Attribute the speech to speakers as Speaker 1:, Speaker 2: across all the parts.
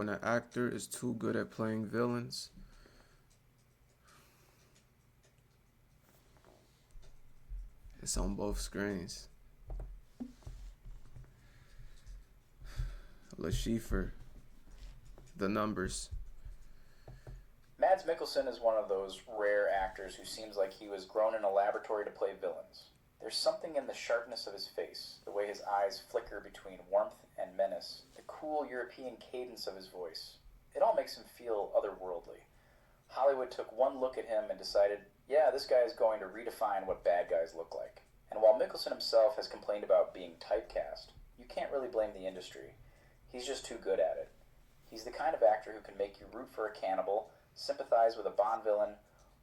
Speaker 1: when an actor is too good at playing villains, it's on both screens. LaShiefer, the numbers.
Speaker 2: Mads Mikkelsen is one of those rare actors who seems like he was grown in a laboratory to play villains. There's something in the sharpness of his face, the way his eyes flicker between warmth and menace, the cool European cadence of his voice. It all makes him feel otherworldly. Hollywood took one look at him and decided, yeah, this guy is going to redefine what bad guys look like. And while Mikkelsen himself has complained about being typecast, you can't really blame the industry. He's just too good at it. He's the kind of actor who can make you root for a cannibal, sympathize with a Bond villain,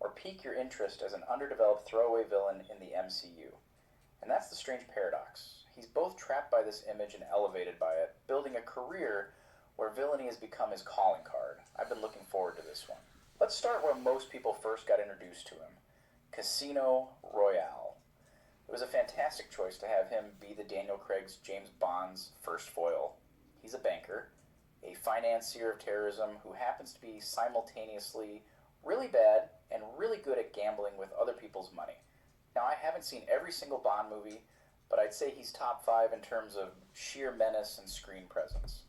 Speaker 2: or pique your interest as an underdeveloped throwaway villain in the MCU. And that's the strange paradox. He's both trapped by this image and elevated by it, building a career where villainy has become his calling card. I've been looking forward to this one. Let's start where most people first got introduced to him, Casino Royale. It was a fantastic choice to have him be the Daniel Craig's James Bond's first foil. He's a banker, a financier of terrorism who happens to be simultaneously really bad and really good at gambling with other people's money. Now, I haven't seen every single Bond movie, but I'd say he's top 5 in terms of sheer menace and screen presence.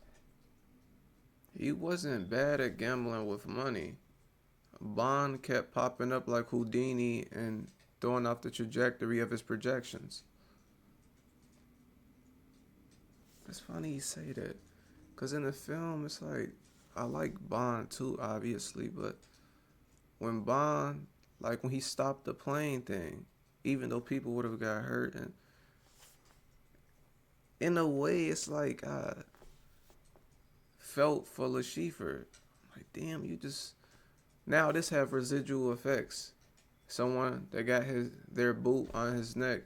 Speaker 1: He wasn't bad at gambling with money. Bond kept popping up like Houdini and throwing off the trajectory of his projections. It's funny you say that. Because in the film, it's like, I like Bond too, obviously, but when Bond, like when he stopped the plane thing, even though people would have got hurt, and in a way, it's like I felt for LaShiefer. Like, damn, you just, now this have residual effects. Someone that got their boot on his neck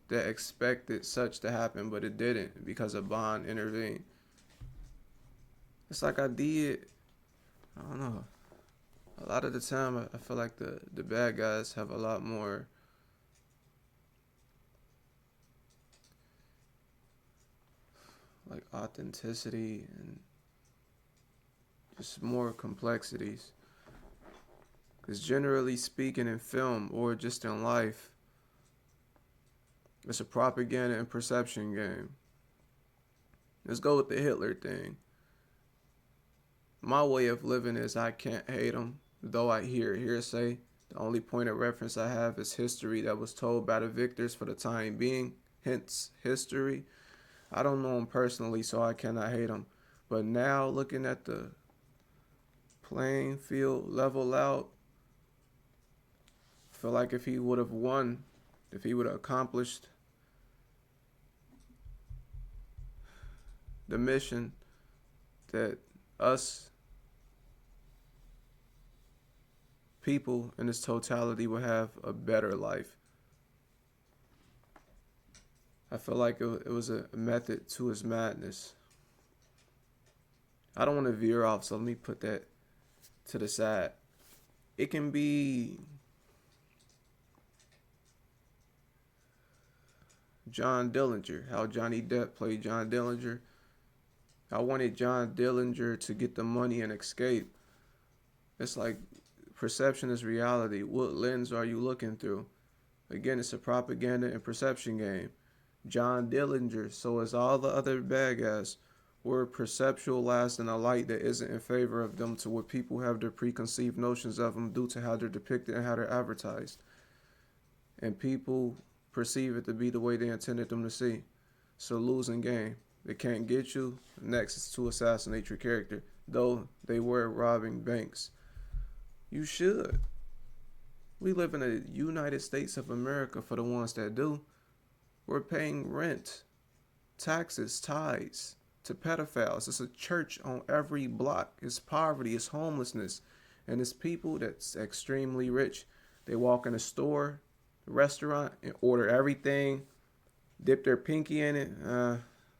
Speaker 1: that expected such to happen, but it didn't because a Bond intervened. It's like I did, I don't know. A lot of the time, I feel like the bad guys have a lot more like authenticity and just more complexities. Because generally speaking, in film or just in life, it's a propaganda and perception game. Let's go with the Hitler thing. My way of living is I can't hate him, though I hear hearsay. The only point of reference I have is history that was told by the victors for the time being, hence history. I don't know him personally, so I cannot hate him. But now, looking at the playing field level out, I feel like if he would have won, if he would have accomplished the mission that us people in its totality would have a better life. I feel like it was a method to his madness. I don't want to veer off, so let me put that to the side. It can be John Dillinger, how Johnny Depp played John Dillinger. I wanted John Dillinger to get the money and escape. It's like perception is reality. What lens are you looking through? Again, it's a propaganda and perception game. John Dillinger, so as all the other bad guys, were perceptualized in a light that isn't in favor of them to what people have their preconceived notions of them due to how they're depicted and how they're advertised. And people perceive it to be the way they intended them to see. So losing game. They can't get you. Next is to assassinate your character. Though they were robbing banks. You should. We live in the United States of America for the ones that do. We're paying rent, taxes, tithes to pedophiles. It's a church on every block. It's poverty, it's homelessness. And it's people that's extremely rich. They walk in a store, a restaurant, and order everything, dip their pinky in it,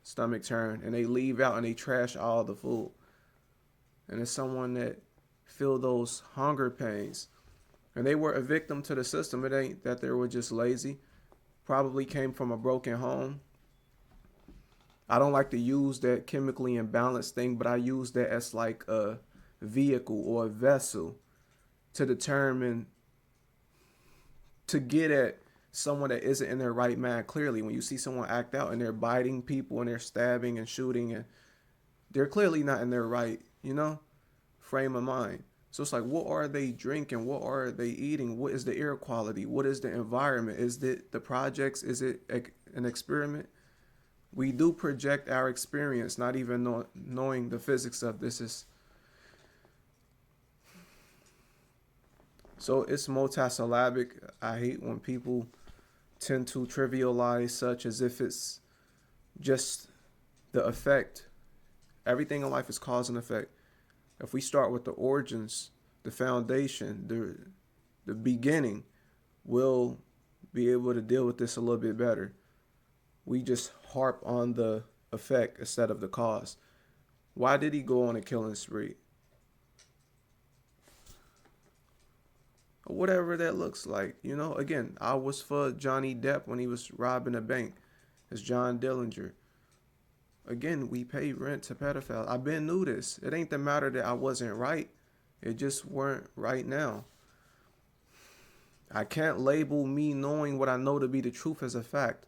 Speaker 1: stomach turn, and they leave out and they trash all the food. And it's someone that feel those hunger pains. And they were a victim to the system. It ain't that they were just lazy. Probably came from a broken home. I don't like to use that chemically imbalanced thing, but I use that as like a vehicle or a vessel to determine, to get at someone that isn't in their right mind. Clearly, when you see someone act out and they're biting people and they're stabbing and shooting, and they're clearly not in their right, frame of mind. So it's like, what are they drinking? What are they eating? What is the air quality? What is the environment? Is it the projects? Is it an experiment? We do project our experience, not even knowing the physics of this. Is so it's multisyllabic. I hate when people tend to trivialize such as if it's just the effect. Everything in life is cause and effect. If we start with the origins, the foundation, the beginning, we'll be able to deal with this a little bit better. We just harp on the effect instead of the cause. Why did he go on a killing spree? Whatever that looks like. Again, I was for Johnny Depp when he was robbing a bank. It's John Dillinger. Again, we pay rent to pedophiles. I've been knew this. It ain't the matter that I wasn't right. It just weren't right now. I can't label me knowing what I know to be the truth as a fact.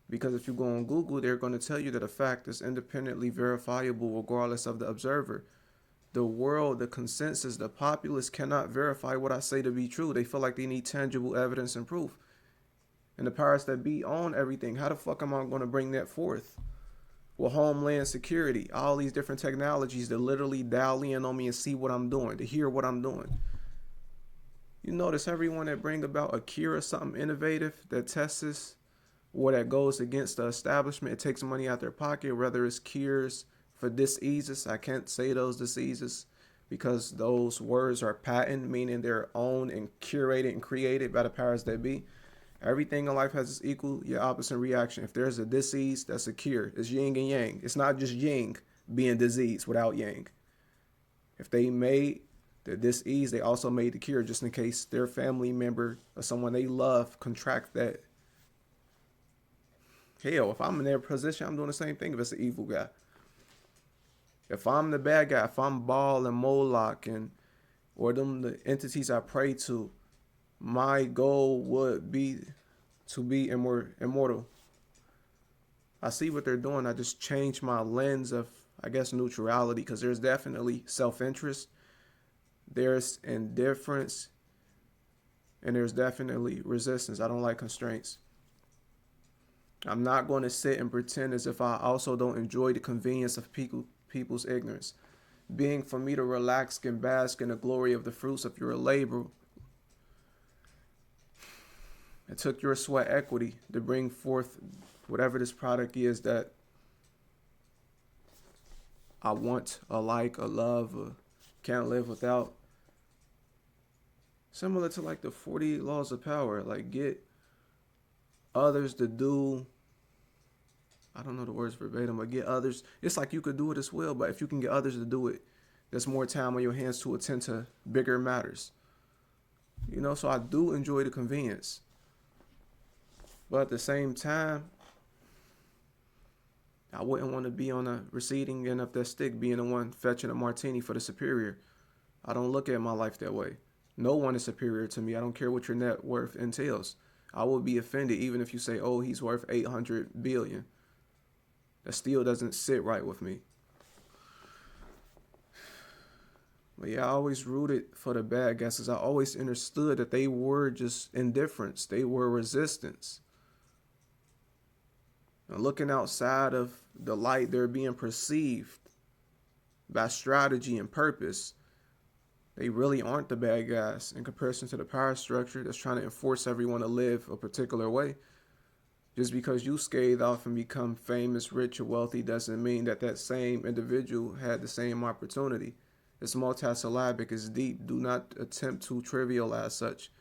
Speaker 1: Because if you go on Google, they're going to tell you that a fact is independently verifiable regardless of the observer. The world, the consensus, the populace cannot verify what I say to be true. They feel like they need tangible evidence and proof. And the powers that be own everything. How the fuck am I going to bring that forth? Well, Homeland Security, all these different technologies that literally dial in on me and see what I'm doing, to hear what I'm doing. You notice everyone that bring about a cure or something innovative that tests or that goes against the establishment, it takes money out their pocket, whether it's cures for diseases. I can't say those diseases because those words are patent, meaning they're owned and curated and created by the powers that be. Everything in life has its equal yet opposite reaction. If there's a disease, that's a cure. It's yin and yang. It's not just yin being diseased without yang. If they made the disease, they also made the cure just in case their family member or someone they love contract that. Hell, if I'm in their position, I'm doing the same thing if it's an evil guy. If I'm the bad guy, if I'm Baal and Moloch and or them the entities I pray to, my goal would be to be immortal. I see what they're doing. I just change my lens of, I guess, neutrality, because there's definitely self-interest, there's indifference, and there's definitely resistance. I don't like constraints. I'm not going to sit and pretend as if I also don't enjoy the convenience of people's ignorance. Being for me to relax and bask in the glory of the fruits of your labor. It took your sweat equity to bring forth whatever this product is that I want, a like, a love, or can't live without. Similar to like the 40 laws of power, like get others to do, I don't know the words verbatim, but get others. It's like you could do it as well, but if you can get others to do it, there's more time on your hands to attend to bigger matters. So I do enjoy the convenience. But at the same time, I wouldn't want to be on the receiving end of that stick, being the one fetching a martini for the superior. I don't look at my life that way. No one is superior to me. I don't care what your net worth entails. I would be offended even if you say, oh, he's worth 800 billion. That still doesn't sit right with me. But yeah, I always rooted for the bad guys because I always understood that they were just indifference. They were resistance. And looking outside of the light, they're being perceived by strategy and purpose. They really aren't the bad guys in comparison to the power structure that's trying to enforce everyone to live a particular way. Just because you scathe off and become famous, rich, or wealthy doesn't mean that that same individual had the same opportunity. It's multisyllabic, it's deep. Do not attempt to trivialize such.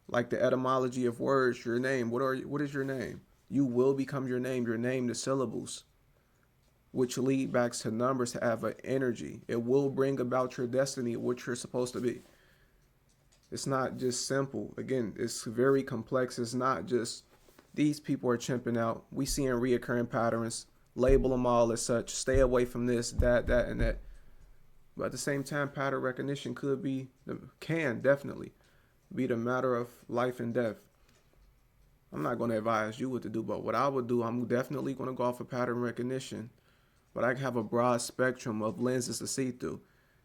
Speaker 1: Like the etymology of words, your name. What is your name? You will become your name the syllables, which lead back to numbers to have an energy. It will bring about your destiny, what you're supposed to be. It's not just simple. Again, it's very complex. It's not just these people are chimping out. We seeing reoccurring patterns label them all as such, stay away from this, that, and that. But at the same time, pattern recognition can definitely be the matter of life and death. I'm not going to advise you what to do, but what I would do, I'm definitely going to go off of pattern recognition. But I have a broad spectrum of lenses to see through.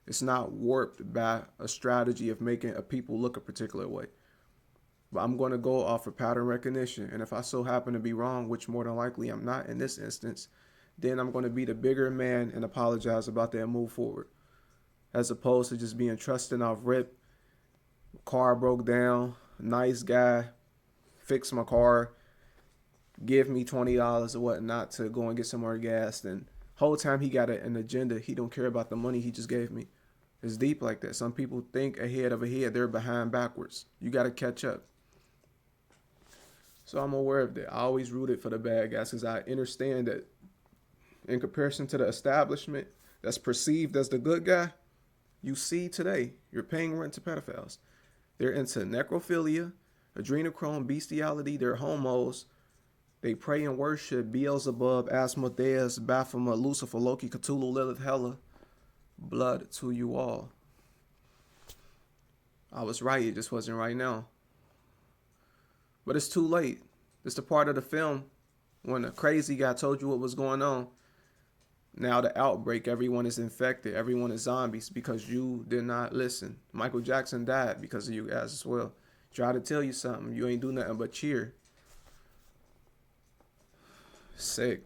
Speaker 1: It's not warped by a strategy of making a people look a particular way. But I'm going to go off of pattern recognition. And if I so happen to be wrong, which more than likely I'm not in this instance, then I'm going to be the bigger man and apologize about that and move forward. As opposed to just being trusting off rip. Car broke down. Nice guy. Fix my car. Give me $20 or whatnot to go and get some more gas. And whole time he got an agenda. He don't care about the money he just gave me. It's deep like that. Some people think ahead of a head. They're behind backwards. You got to catch up. So I'm aware of that. I always rooted for the bad guys because I understand that in comparison to the establishment that's perceived as the good guy, you see today, you're paying rent to pedophiles. They're into necrophilia, adrenochrome, bestiality. They're homos. They pray and worship Beelzebub, Asmodeus, Baphomet, Lucifer, Loki, Cthulhu, Lilith, Hela. Blood to you all. I was right. It just wasn't right now. But it's too late. It's the part of the film when a crazy guy told you what was going on. Now the outbreak, everyone is infected. Everyone is zombies because you did not listen. Michael Jackson died because of you guys as well. Try to tell you something. You ain't do nothing but cheer. Sick.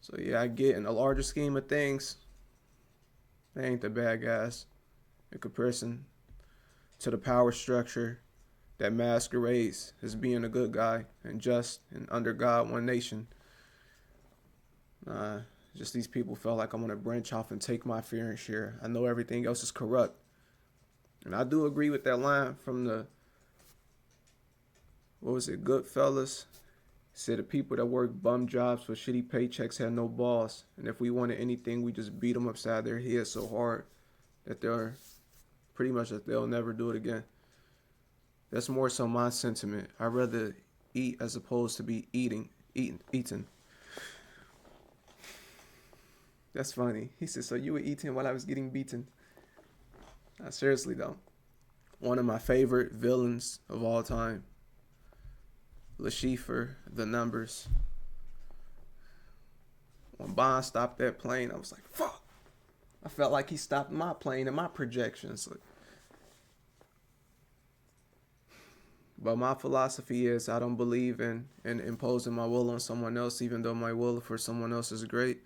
Speaker 1: So yeah, I get in the larger scheme of things, they ain't the bad guys in comparison to the power structure that masquerades as being a good guy and just and under God, one nation. Just these people felt like I'm going to branch off and take my fair and share. I know everything else is corrupt. And I do agree with that line from Goodfellas. Said the people that work bum jobs for shitty paychecks had no balls. And if we wanted anything, we just beat them upside their head so hard that they'll never do it again. That's more so my sentiment. I'd rather eat as opposed to be eaten. That's funny. He said, so you were eating while I was getting beaten. Seriously though. One of my favorite villains of all time. Lucifer, the numbers. When Bond stopped that plane, I was like, fuck. I felt like he stopped my plane and my projections. But my philosophy is I don't believe in imposing my will on someone else, even though my will for someone else is great.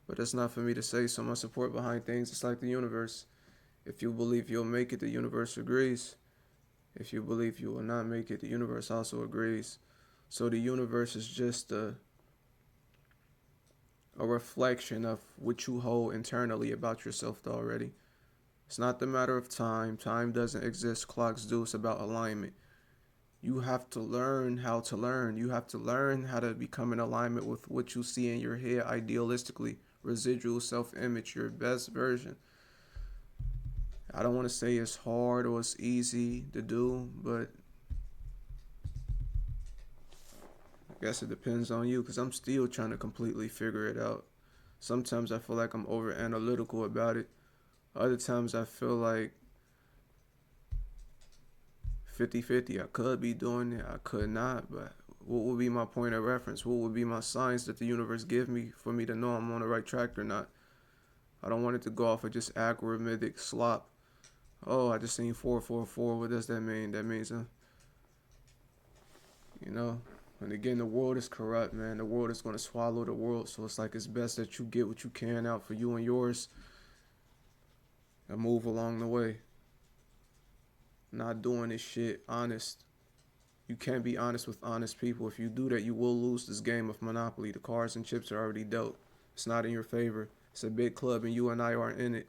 Speaker 1: But that's not for me to say. So my support behind things, it's like the universe. If you believe you'll make it, the universe agrees. If you believe you will not make it, the universe also agrees. So the universe is just a reflection of what you hold internally about yourself already. It's not the matter of time. Time doesn't exist. Clocks do. It's about alignment. You have to learn how to learn. You have to learn how to become in alignment with what you see in your head idealistically. Residual self-image, your best version. I don't want to say it's hard or it's easy to do, but I guess it depends on you because I'm still trying to completely figure it out. Sometimes I feel like I'm over analytical about it. Other times I feel like 50-50. I could be doing it, I could not, but what would be my point of reference? What would be my signs that the universe give me for me to know I'm on the right track or not? I don't want it to go off of just algorithmic slop. Oh, I just seen 444. What does that mean? That means, and again, the world is corrupt, man. The world is going to swallow the world. So it's like it's best that you get what you can out for you and yours and move along the way. Not doing this shit honest. You can't be honest with honest people. If you do that, you will lose this game of Monopoly. The cards and chips are already dealt. It's not in your favor. It's a big club and you and I aren't in it.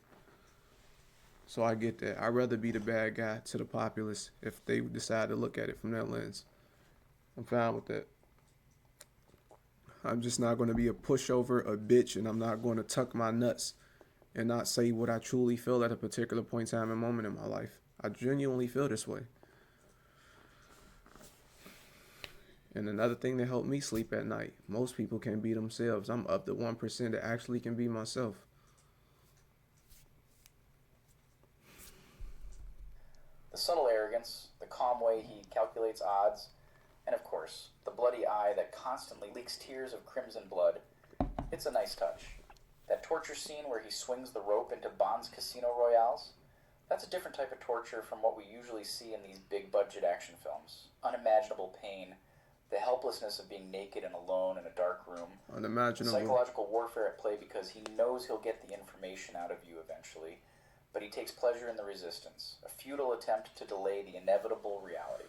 Speaker 1: So I get that. I'd rather be the bad guy to the populace if they decide to look at it from that lens. I'm fine with that. I'm just not going to be a pushover, a bitch, and I'm not going to tuck my nuts and not say what I truly feel at a particular point in time and moment in my life. I genuinely feel this way. And another thing that helped me sleep at night, most people can be themselves. I'm up to 1% that actually can be myself.
Speaker 2: The subtle arrogance, the calm way he calculates odds, and of course, the bloody eye that constantly leaks tears of crimson blood. It's a nice touch. That torture scene where he swings the rope into Bond's casino royales, that's a different type of torture from what we usually see in these big budget action films. Unimaginable pain, the helplessness of being naked and alone in a dark room,
Speaker 1: Unimaginable.
Speaker 2: psychological warfare at play because he knows he'll get the information out of you eventually, but he takes pleasure in the resistance, a futile attempt to delay the inevitable reality.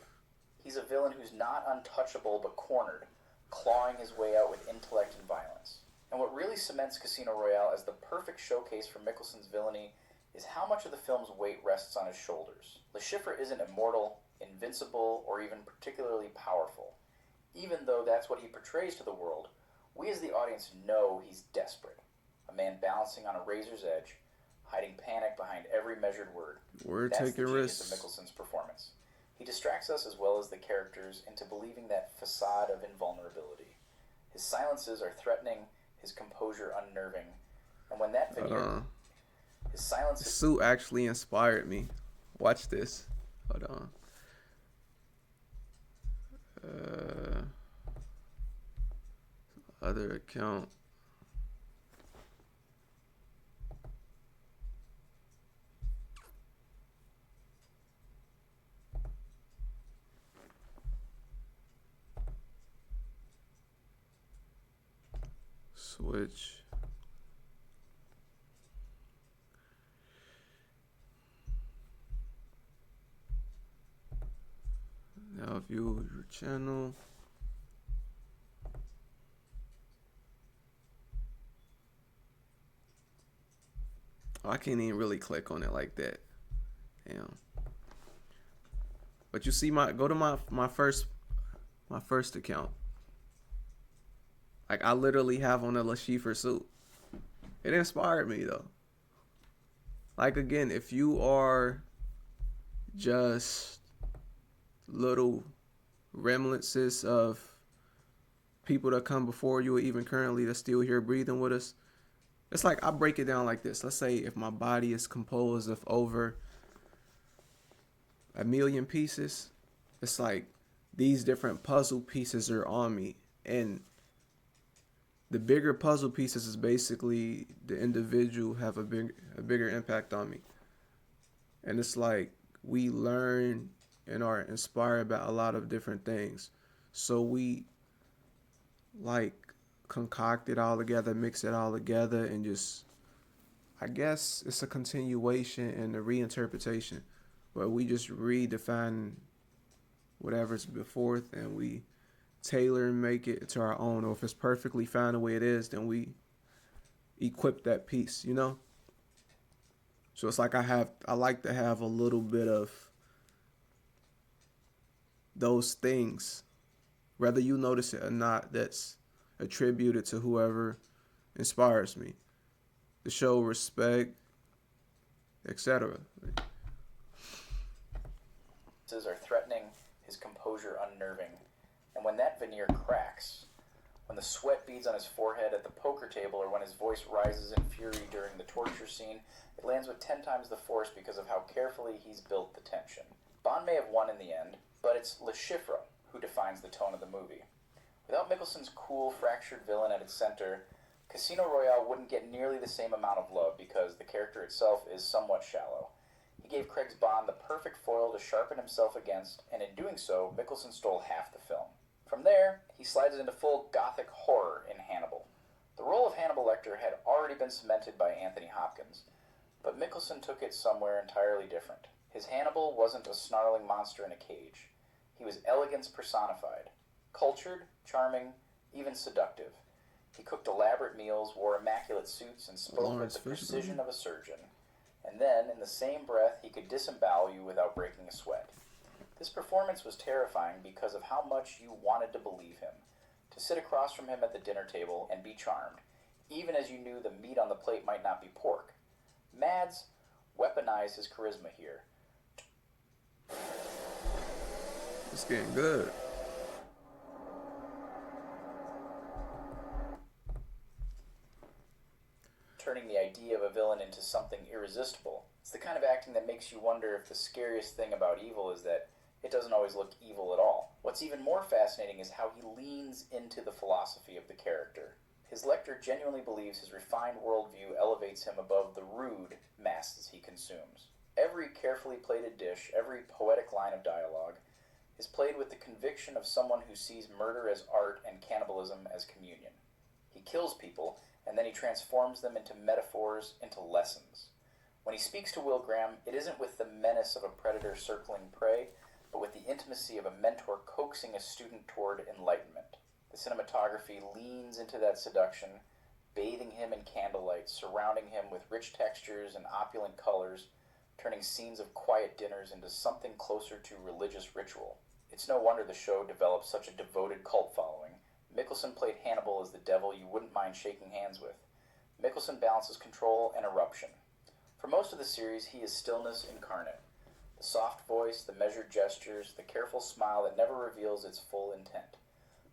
Speaker 2: He's a villain who's not untouchable but cornered, clawing his way out with intellect and violence. And what really cements Casino Royale as the perfect showcase for Mikkelsen's villainy is how much of the film's weight rests on his shoulders. Le Chiffre isn't immortal, invincible, or even particularly powerful. Even though that's what he portrays to the world, we as the audience know he's desperate. A man balancing on a razor's edge, hiding panic behind every measured word.
Speaker 1: We're
Speaker 2: That's
Speaker 1: taking
Speaker 2: the genius
Speaker 1: risks.
Speaker 2: of Mikkelsen's performance. He distracts us as well as the characters into believing that facade of invulnerability. His silences are threatening, his composure unnerving, and when that veneer, his
Speaker 1: The
Speaker 2: silences.
Speaker 1: suit actually inspired me. Watch this. Hold on. Other account. Switch. Now view your channel. Oh, I can't even really click on it like that. Damn. But you see go to my first account. Like I literally have on a Le Chiffre suit. It inspired me though. Like again, if you are just little remnants of people that come before you or even currently that's still here breathing with us, it's like I break it down like this. Let's say if my body is composed of over 1,000,000 pieces, it's like these different puzzle pieces are on me, and the bigger puzzle pieces is basically the individual have a bigger impact on me. And it's like we learn and are inspired by a lot of different things. So we like concoct it all together, mix it all together, and just, I guess it's a continuation and a reinterpretation where we just redefine whatever's before it and we tailor and make it to our own. Or if it's perfectly fine the way it is, then we equip that piece, you know? So it's like I like to have a little bit of those things, whether you notice it or not, that's attributed to whoever inspires me, to show respect, etc.
Speaker 2: Are threatening, his composure unnerving, and when that veneer cracks, when the sweat beads on his forehead at the poker table, or when his voice rises in fury during the torture scene, it lands with 10 times the force because of how carefully he's built the tension. Bond may have won in the end, but it's Le Chiffre who defines the tone of the movie. Without Mikkelsen's cool, fractured villain at its center, Casino Royale wouldn't get nearly the same amount of love because the character itself is somewhat shallow. He gave Craig's Bond the perfect foil to sharpen himself against, and in doing so, Mikkelsen stole half the film. From there, he slides into full gothic horror in Hannibal. The role of Hannibal Lecter had already been cemented by Anthony Hopkins, but Mikkelsen took it somewhere entirely different. His Hannibal wasn't a snarling monster in a cage. He was elegance personified. Cultured, charming, even seductive. He cooked elaborate meals, wore immaculate suits, and spoke with the precision of a surgeon. And then, in the same breath, he could disembowel you without breaking a sweat. This performance was terrifying because of how much you wanted to believe him, to sit across from him at the dinner table and be charmed, even as you knew the meat on the plate might not be pork. Mads weaponized his charisma here.
Speaker 1: It's getting good.
Speaker 2: turning the idea of a villain into something irresistible. It's the kind of acting that makes you wonder if the scariest thing about evil is that it doesn't always look evil at all. What's even more fascinating is how he leans into the philosophy of the character. His Lecter genuinely believes his refined worldview elevates him above the rude masses he consumes. Every carefully plated dish, every poetic line of dialogue, is played with the conviction of someone who sees murder as art and cannibalism as communion. He kills people, and then he transforms them into metaphors, into lessons. When he speaks to Will Graham, it isn't with the menace of a predator circling prey, but with the intimacy of a mentor coaxing a student toward enlightenment. The cinematography leans into that seduction, bathing him in candlelight, surrounding him with rich textures and opulent colors, turning scenes of quiet dinners into something closer to religious ritual. It's no wonder the show developed such a devoted cult following. Mikkelsen played Hannibal as the devil you wouldn't mind shaking hands with. Mikkelsen balances control and eruption. For most of the series, he is stillness incarnate. The soft voice, the measured gestures, the careful smile that never reveals its full intent.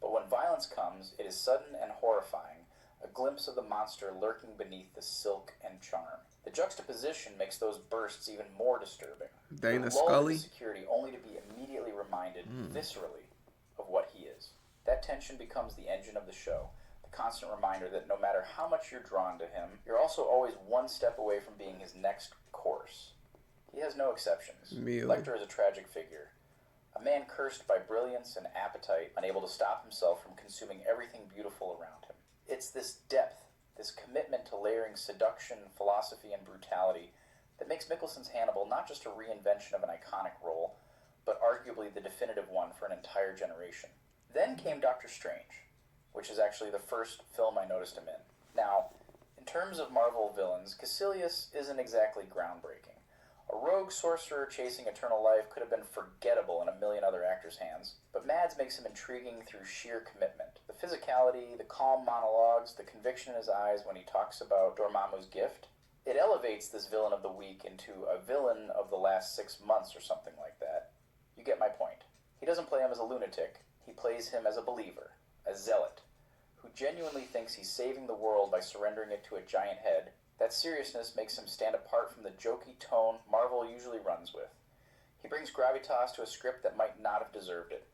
Speaker 2: But when violence comes, it is sudden and horrifying, a glimpse of the monster lurking beneath the silk and charm. The juxtaposition makes those bursts even more disturbing.
Speaker 1: Dana Scully?
Speaker 2: Security only to be immediately reminded, viscerally, of what he is. That tension becomes the engine of the show, the constant reminder that no matter how much you're drawn to him, you're also always one step away from being his next course. He has no exceptions. Lecter is a tragic figure. A man cursed by brilliance and appetite, unable to stop himself from consuming everything beautiful around him. It's this depth, this commitment to layering seduction, philosophy, and brutality that makes Mikkelsen's Hannibal not just a reinvention of an iconic role, but arguably the definitive one for an entire generation. Then came Doctor Strange, which is actually the first film I noticed him in. Now, in terms of Marvel villains, Caecilius isn't exactly groundbreaking. A rogue sorcerer chasing eternal life could have been forgettable in a million other actors' hands, but Mads makes him intriguing through sheer commitment. The physicality, the calm monologues, the conviction in his eyes when he talks about Dormammu's gift, it elevates this villain of the week into a villain of the last 6 months or something like that. You get my point. He doesn't play him as a lunatic, he plays him as a believer, a zealot, who genuinely thinks he's saving the world by surrendering it to a giant head. That seriousness makes him stand apart from the jokey tone Marvel usually runs with. He brings gravitas to a script that might not have deserved it,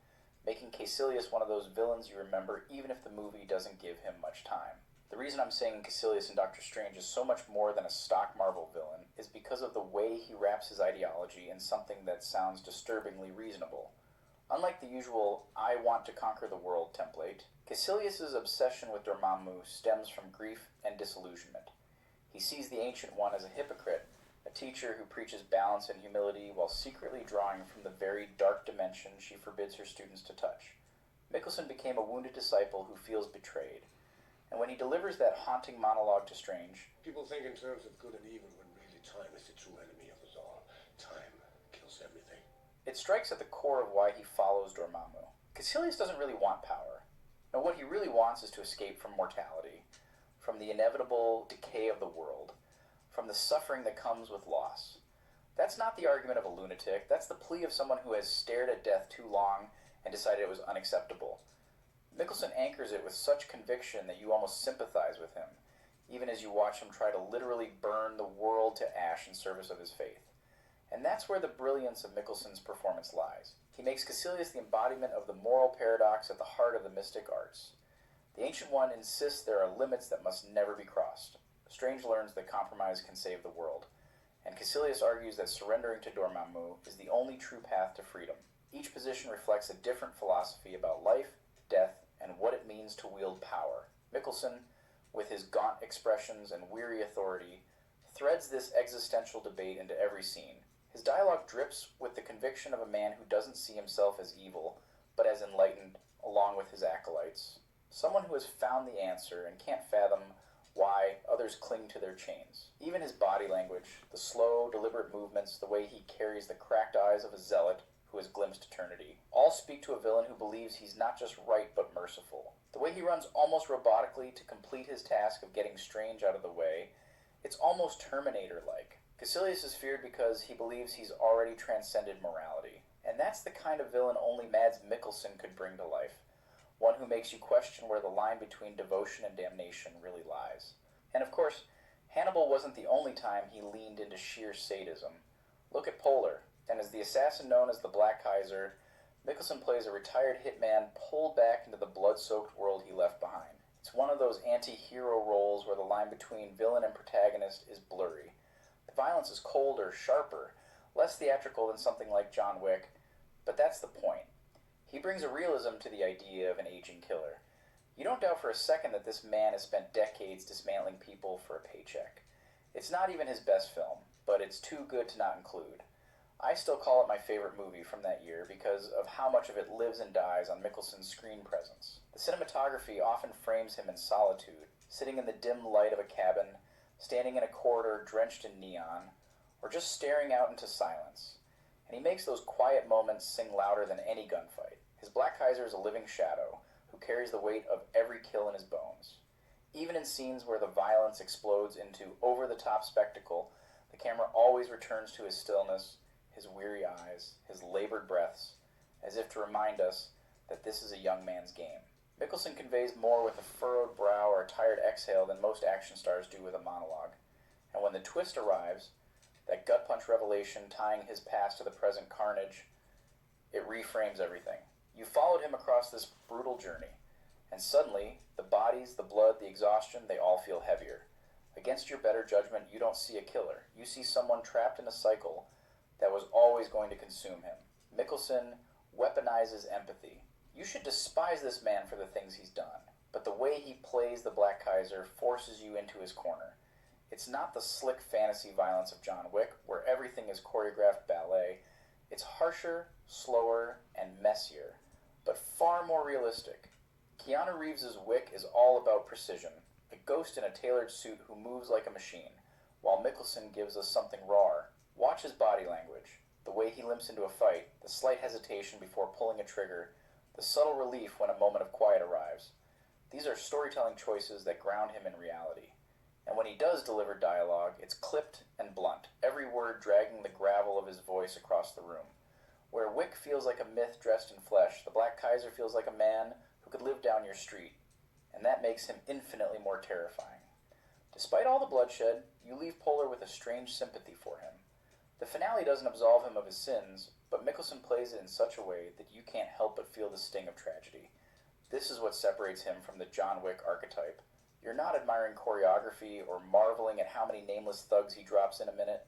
Speaker 2: making Caecilius one of those villains you remember even if the movie doesn't give him much time. The reason I'm saying Caecilius in Doctor Strange is so much more than a stock Marvel villain is because of the way he wraps his ideology in something that sounds disturbingly reasonable. Unlike the usual I want to conquer the world template, Caecilius' obsession with Dormammu stems from grief and disillusionment. He sees the Ancient One as a hypocrite, a teacher who preaches balance and humility while secretly drawing from the very dark dimension she forbids her students to touch. Mikkelsen became a wounded disciple who feels betrayed. And when he delivers that haunting monologue to Strange,
Speaker 3: people think in terms of good and evil when really time is the true enemy of us all. Time kills everything.
Speaker 2: It strikes at the core of why he follows Dormammu. Caecilius doesn't really want power. No, what he really wants is to escape from mortality, from the inevitable decay of the world, from the suffering that comes with loss. That's not the argument of a lunatic. That's the plea of someone who has stared at death too long and decided it was unacceptable. Mikkelsen anchors it with such conviction that you almost sympathize with him, even as you watch him try to literally burn the world to ash in service of his faith. And that's where the brilliance of Mikkelsen's performance lies. He makes Caecilius the embodiment of the moral paradox at the heart of the mystic arts. The Ancient One insists there are limits that must never be crossed. Strange learns that compromise can save the world, and Caecilius argues that surrendering to Dormammu is the only true path to freedom. Each position reflects a different philosophy about life, death, and what it means to wield power. Mikkelsen, with his gaunt expressions and weary authority, threads this existential debate into every scene. His dialogue drips with the conviction of a man who doesn't see himself as evil, but as enlightened, along with his acolytes. Someone who has found the answer and can't fathom why others cling to their chains. Even his body language, the slow, deliberate movements, the way he carries the cracked eyes of a zealot who has glimpsed eternity, all speak to a villain who believes he's not just right but merciful. The way he runs almost robotically to complete his task of getting Strange out of the way, it's almost Terminator-like. Caecilius is feared because he believes he's already transcended morality. And that's the kind of villain only Mads Mikkelsen could bring to life. One who makes you question where the line between devotion and damnation really lies. And of course, Hannibal wasn't the only time he leaned into sheer sadism. Look at Polar, and as the assassin known as the Black Kaiser, Mikkelsen plays a retired hitman pulled back into the blood-soaked world he left behind. It's one of those anti-hero roles where the line between villain and protagonist is blurry. The violence is colder, sharper, less theatrical than something like John Wick, but that's the point. He brings a realism to the idea of an aging killer. You don't doubt for a second that this man has spent decades dismantling people for a paycheck. It's not even his best film, but it's too good to not include. I still call it my favorite movie from that year because of how much of it lives and dies on Mikkelsen's screen presence. The cinematography often frames him in solitude, sitting in the dim light of a cabin, standing in a corridor drenched in neon, or just staring out into silence. And he makes those quiet moments sing louder than any gunfight. His Black Kaiser is a living shadow who carries the weight of every kill in his bones. Even in scenes where the violence explodes into over-the-top spectacle, the camera always returns to his stillness, his weary eyes, his labored breaths, as if to remind us that this is a young man's game. Mikkelsen conveys more with a furrowed brow or a tired exhale than most action stars do with a monologue. And when the twist arrives, that gut-punch revelation tying his past to the present carnage, it reframes everything. You followed him across this brutal journey, and suddenly, the bodies, the blood, the exhaustion, they all feel heavier. Against your better judgment, you don't see a killer. You see someone trapped in a cycle that was always going to consume him. Mikkelsen weaponizes empathy. You should despise this man for the things he's done, but the way he plays the Black Kaiser forces you into his corner. It's not the slick fantasy violence of John Wick, where everything is choreographed ballet. It's harsher, slower, and messier, but far more realistic. Keanu Reeves' Wick is all about precision, a ghost in a tailored suit who moves like a machine, while Mikkelsen gives us something raw. Watch his body language, the way he limps into a fight, the slight hesitation before pulling a trigger, the subtle relief when a moment of quiet arrives. These are storytelling choices that ground him in reality. And when he does deliver dialogue, it's clipped and blunt, every word dragging the gravel of his voice across the room. Where Wick feels like a myth dressed in flesh, the Black Kaiser feels like a man who could live down your street, and that makes him infinitely more terrifying. Despite all the bloodshed, you leave Polar with a strange sympathy for him. The finale doesn't absolve him of his sins, but Mikkelsen plays it in such a way that you can't help but feel the sting of tragedy. This is what separates him from the John Wick archetype. You're not admiring choreography or marveling at how many nameless thugs he drops in a minute.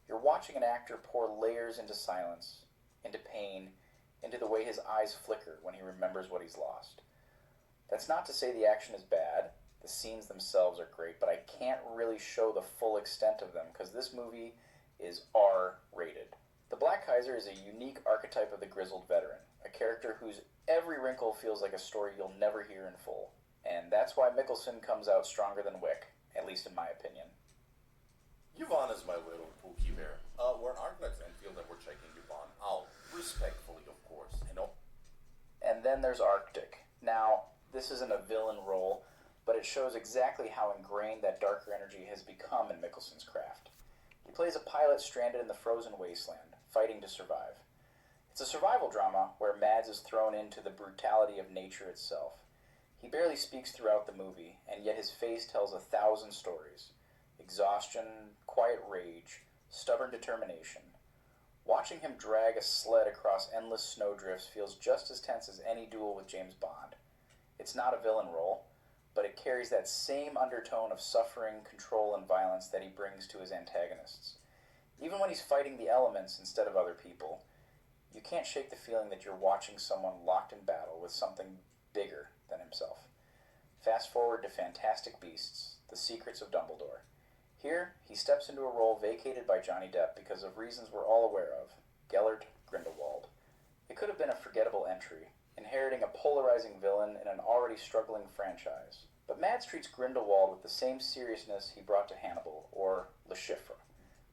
Speaker 2: You're watching an actor pour layers into silence, into pain, into the way his eyes flicker when he remembers what he's lost. That's not to say the action is bad. The scenes themselves are great, but I can't really show the full extent of them because this movie is R-rated. The Black Kaiser is a unique archetype of the grizzled veteran, a character whose every wrinkle feels like a story you'll never hear in full. And that's why Mikkelsen comes out stronger than Wick, at least in my opinion.
Speaker 4: Yvonne is my little Pookie Bear. We're in Arknex Enfield and we're checking Yvonne out. Respectfully, of course. I know.
Speaker 2: And then there's Arctic. Now, this isn't a villain role, but it shows exactly how ingrained that darker energy has become in Mikkelsen's craft. He plays a pilot stranded in the frozen wasteland, fighting to survive. It's a survival drama where Mads is thrown into the brutality of nature itself. He barely speaks throughout the movie, and yet his face tells 1,000 stories. Exhaustion, quiet rage, stubborn determination. Watching him drag a sled across endless snowdrifts feels just as tense as any duel with James Bond. It's not a villain role, but it carries that same undertone of suffering, control, and violence that he brings to his antagonists. Even when he's fighting the elements instead of other people, you can't shake the feeling that you're watching someone locked in battle with something bigger than himself. Fast forward to Fantastic Beasts, The Secrets of Dumbledore. Here, he steps into a role vacated by Johnny Depp because of reasons we're all aware of, Gellert Grindelwald. It could have been a forgettable entry, inheriting a polarizing villain in an already struggling franchise. But Mads treats Grindelwald with the same seriousness he brought to Hannibal, or Le Chiffre.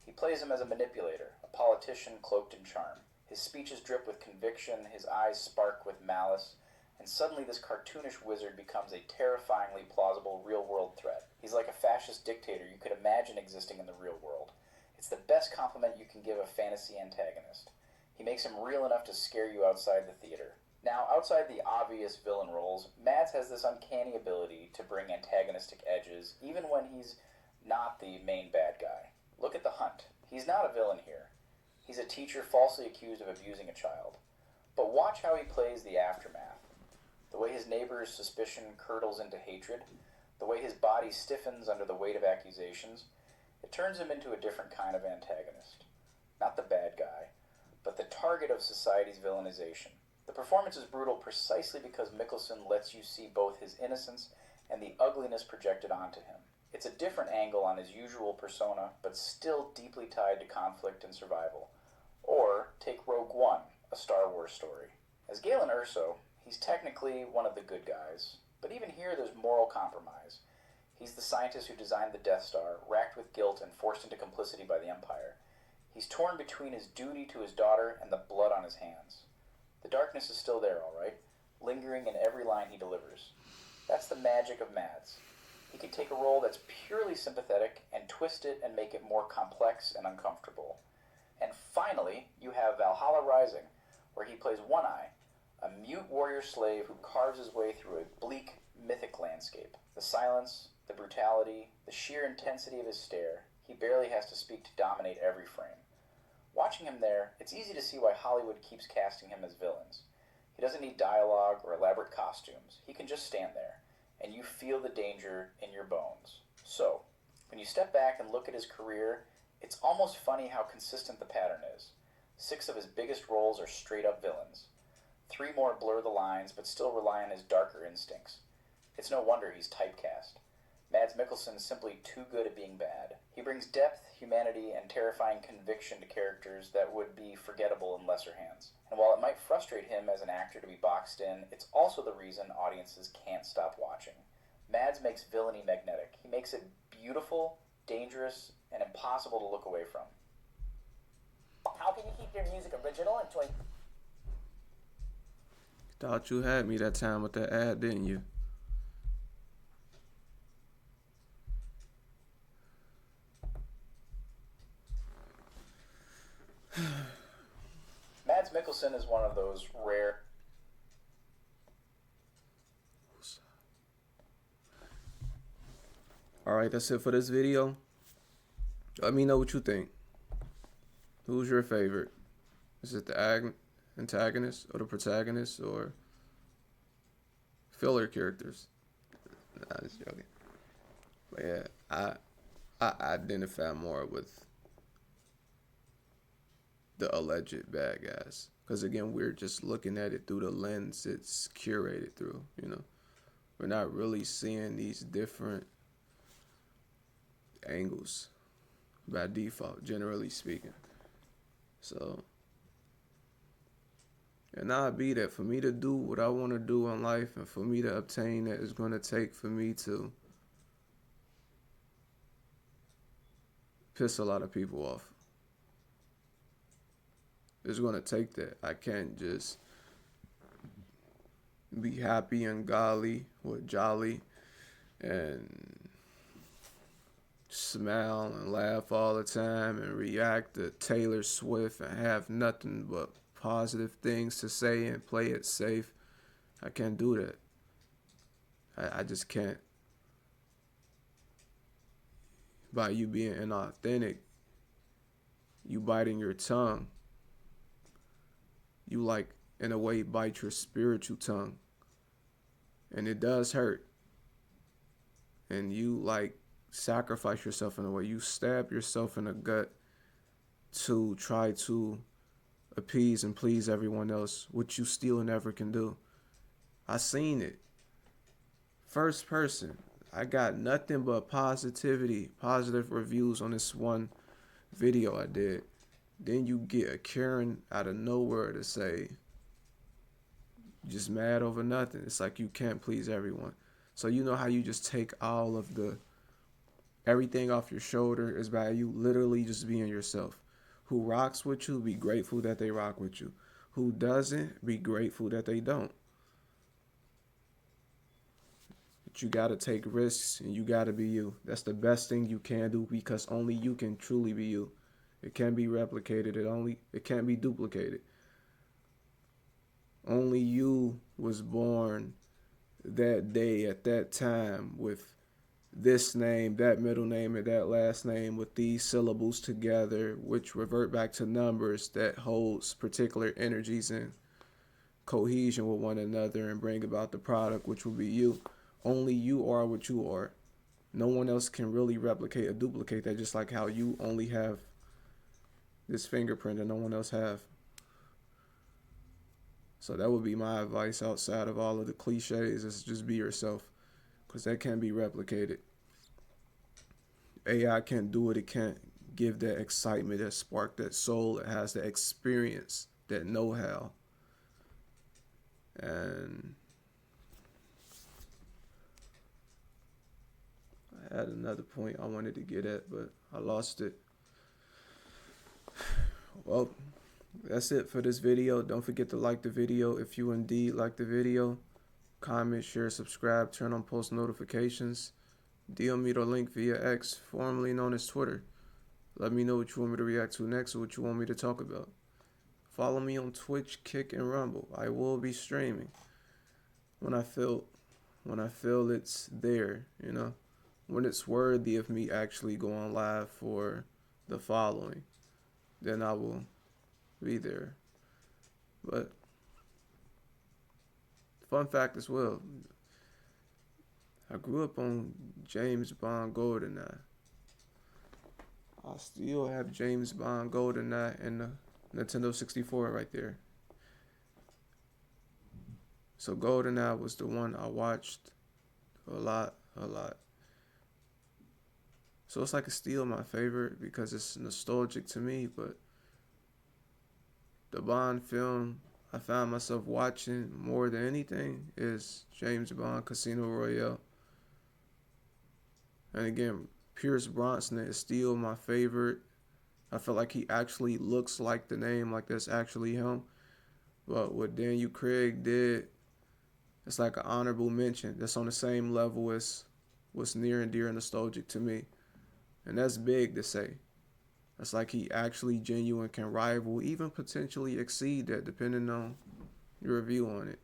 Speaker 2: He plays him as a manipulator, a politician cloaked in charm. His speeches drip with conviction, his eyes spark with malice, and suddenly this cartoonish wizard becomes a terrifyingly plausible real-world threat. He's like a fascist dictator you could imagine existing in the real world. It's the best compliment you can give a fantasy antagonist. He makes him real enough to scare you outside the theater. Now, outside the obvious villain roles, Mads has this uncanny ability to bring antagonistic edges, even when he's not the main bad guy. Look at The Hunt. He's not a villain here. He's a teacher falsely accused of abusing a child. But watch how he plays the aftermath. The way his neighbor's suspicion curdles into hatred, the way his body stiffens under the weight of accusations, it turns him into a different kind of antagonist. Not the bad guy, but the target of society's villainization. The performance is brutal precisely because Mikkelsen lets you see both his innocence and the ugliness projected onto him. It's a different angle on his usual persona, but still deeply tied to conflict and survival. Or take Rogue One, a Star Wars story. As Galen Erso, he's technically one of the good guys, but even here there's moral compromise. He's the scientist who designed the Death Star, racked with guilt and forced into complicity by the Empire. He's torn between his duty to his daughter and the blood on his hands. The darkness is still there, all right, lingering in every line he delivers. That's the magic of Mads. He can take a role that's purely sympathetic and twist it and make it more complex and uncomfortable. And finally, you have Valhalla Rising, where he plays One Eye, a mute warrior slave who carves his way through a bleak, mythic landscape. The silence, the brutality, the sheer intensity of his stare, he barely has to speak to dominate every frame. Watching him there, it's easy to see why Hollywood keeps casting him as villains. He doesn't need dialogue or elaborate costumes. He can just stand there, and you feel the danger in your bones. So, when you step back and look at his career, it's almost funny how consistent the pattern is. 6 of his biggest roles are straight-up villains. 3 more blur the lines, but still rely on his darker instincts. It's no wonder he's typecast. Mads Mikkelsen is simply too good at being bad. He brings depth, humanity, and terrifying conviction to characters that would be forgettable in lesser hands. And while it might frustrate him as an actor to be boxed in, it's also the reason audiences can't stop watching. Mads makes villainy magnetic. He makes it beautiful, dangerous, and impossible to look away from.
Speaker 5: How can you keep your music original and 20?
Speaker 1: Thought you had me that time with that ad, didn't you?
Speaker 2: Mads Mikkelsen is one of those rare...
Speaker 1: Alright, that's it for this video. Let me know what you think. Who's your favorite? Is it the antagonist or the protagonist or filler characters? Nah, I'm just joking. But yeah, I identify more with the alleged bad guys. Because again, we're just looking at it through the lens it's curated through, you know. We're not really seeing these different angles by default, generally speaking. So, and I'll be that for me to do what I want to do in life and for me to obtain that is going to take for me to piss a lot of people off. It's going to take that. I can't just be happy and jolly and smile and laugh all the time and react to Taylor Swift and have nothing but positive things to say and play it safe. I can't do that. I just can't. By you being inauthentic, you biting your tongue. You like, in a way, bite your spiritual tongue. And it does hurt. And you like sacrifice yourself in a way. You stab yourself in the gut to try to appease and please everyone else, which you still never can do. I seen it. First person. I got nothing but positivity, positive reviews on this one video I did. Then you get a Karen out of nowhere to say, just mad over nothing. It's like you can't please everyone. So you know how you just take all of everything off your shoulder is by you literally just being yourself. Who rocks with you, be grateful that they rock with you. Who doesn't, be grateful that they don't. But you gotta take risks and you gotta be you. That's the best thing you can do because only you can truly be you. It can't be replicated. It can't be duplicated. Only you was born that day at that time with this name, that middle name, and that last name with these syllables together, which revert back to numbers that holds particular energies and cohesion with one another and bring about the product, which will be you. Only you are what you are. No one else can really replicate or duplicate that, just like how you only have this fingerprint and no one else have. So that would be my advice outside of all of the cliches, is just be yourself, because that can't be replicated. AI can't do it. It can't give that excitement, that spark, that soul. It has that experience, that know-how. And I had another point I wanted to get at, but I lost it. Well, that's it for this video. Don't forget to like the video if you indeed like the video. Comment, share, subscribe, turn on post notifications. DM me the link via X, formerly known as Twitter. Let me know what you want me to react to next or what you want me to talk about. Follow me on Twitch, Kick, and Rumble. I will be streaming when I feel it's there, you know, when it's worthy of me actually going live for the following, then I will be there. But fun fact as well, I grew up on James Bond GoldenEye. I still have James Bond GoldenEye and the Nintendo 64 right there. So GoldenEye was the one I watched a lot. So it's like it's still my favorite because it's nostalgic to me, but the Bond film I found myself watching more than anything is James Bond Casino Royale. And again, Pierce Brosnan is still my favorite. I feel like he actually looks like the name, like that's actually him. But what Daniel Craig did, it's like an honorable mention. That's on the same level as what's near and dear and nostalgic to me. And that's big to say. It's like he actually genuine can rival, even potentially exceed that, depending on your review on it.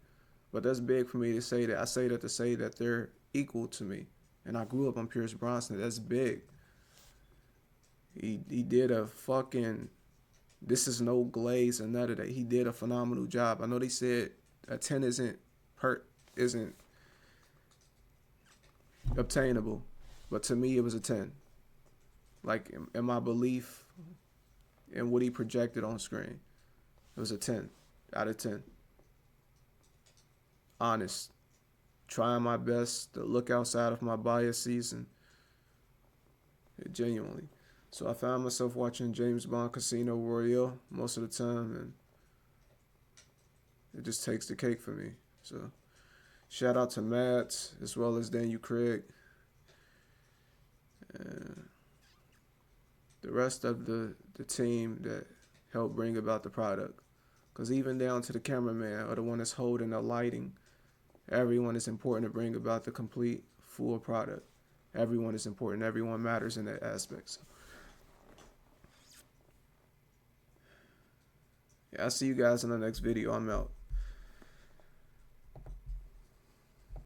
Speaker 1: But that's big for me to say that. I say that to say that they're equal to me. And I grew up on Pierce Brosnan. That's big. He did a fucking, this is no glaze or none of that. He did a phenomenal job. I know they said a 10 isn't obtainable, but to me it was a 10. Like in my belief in what he projected on screen, it was a 10 out of 10. Honest, trying my best to look outside of my biases and genuinely. So I found myself watching James Bond Casino Royale most of the time, and it just takes the cake for me. So shout out to Mads as well as Daniel Craig and the rest of the team that helped bring about the product. Because even down to the cameraman or the one that's holding the lighting, everyone is important to bring about the complete full product. Everyone is important. Everyone matters in that aspect. So, yeah, I'll see you guys in the next video. I'm out.